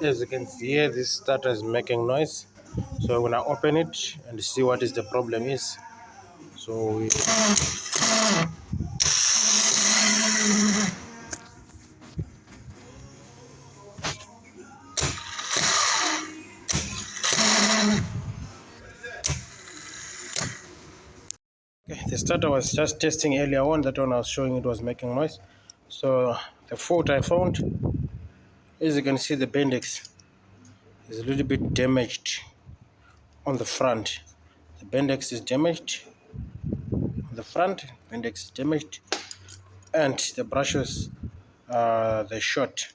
As you can see here, this starter is making noise, so I'm gonna open it and see what is the problem is. So okay, the starter was just testing earlier on. That one I was showing it was making noise. So the fault I found, as you can see, the Bendix is a little bit damaged on the front. The Bendix is damaged on the front, Bendix is damaged, and the brushes they're short.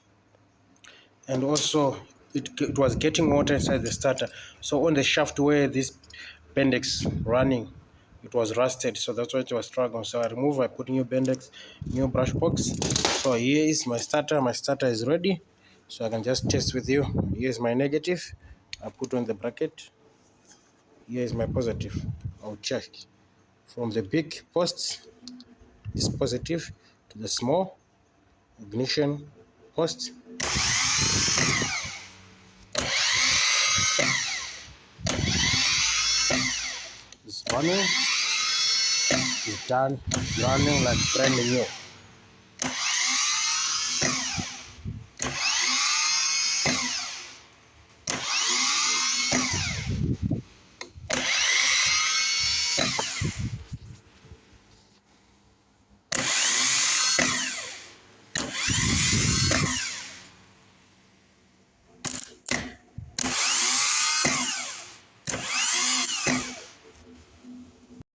And also it was getting water inside the starter. So on the shaft where this Bendix running, it was rusted, so that's why it was struggling. So I put new Bendix, new brush box. So here is my starter. My starter is ready, so I can just test with you. Here's my negative, I put on the bracket. Here is my positive. I'll check from the big posts, this positive, to the small ignition post. It's running, it's done, it's running like brand new.